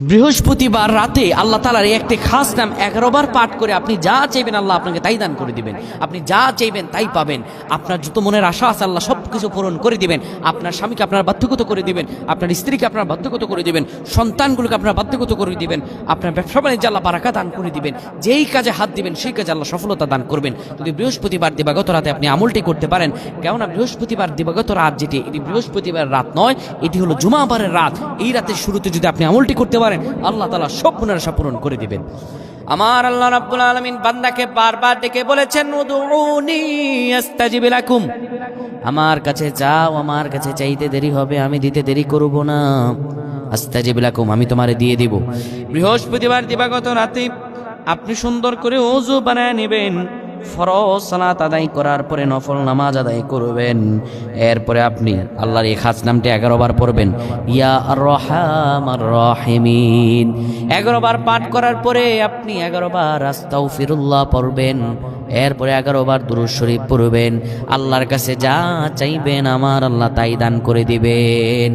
বৃহস্পতিবার রাতে আল্লাহ তাআলার এই একটি খাস নাম 11 বার পাঠ করে আপনি যা চাইবেন আল্লাহ আপনাকে তাই দান করে দিবেন। আপনি যা চাইবেন তাই পাবেন। আপনার যত মনের আশা আছে আল্লাহ সব কিছু পূরণ করে দিবেন। আপনার স্বামীকে আপনার বাধ্যগত করে দিবেন, আপনার স্ত্রীকে আপনার বাধ্যগত করে দিবেন, সন্তানগুলোকে আপনার বাধ্যগত করে দিবেন, আপনার ব্যবসা বাণিজ্যে আল্লাহ বারাকা দান করে দিবেন। যেই কাজে হাত দিবেন সেই কাজে আল্লাহ সফলতা দান করবেন। যদি বৃহস্পতিবার দিবাগত রাতে আপনি আমলটি করতে পারেন, কেননা বৃহস্পতিবার দিবাগত রাত যেটি, এটি বৃহস্পতিবার রাত নয়, এটি হলো জুমাবারের রাত। এই রাতের শুরুতে যদি আপনি আমলটি করতে পারেন আল্লাহ তাআলা সব মনের আশা পূরণ করে দিবেন। আমার আল্লাহ রাব্বুল আলামিন বান্দাকে বারবার ডেকে বলেছেন, উদউনি আস্তাজিব লাকুম, আমার কাছে চাও, আমার কাছে চাইতে দেরি হবে, আমি দিতে দেরি করব না। আস্তাজিব লাকুম, আমি তোমারে দিয়ে দিব। বৃহস্পতিবার দিবাগত রাতে আপনি সুন্দর করে ওযু বানায় নেবেন, ফরজ সালাত আদায় করার পরে নফল নামাজ আদায় করবেন। এরপরে আপনি আল্লাহর এই খাস নামটি 11 বার পড়বেন, ইয়া আর রহমান রহিমিন। 11 বার পাঠ করার পরে আপনি 11 বার আস্তাগফিরুল্লাহ পড়বেন। এরপরে 11 বার দুরূদ শরীফ পড়বেন। আল্লাহর কাছে যা চাইবেন আমার আল্লাহ তাই দান করে দিবেন।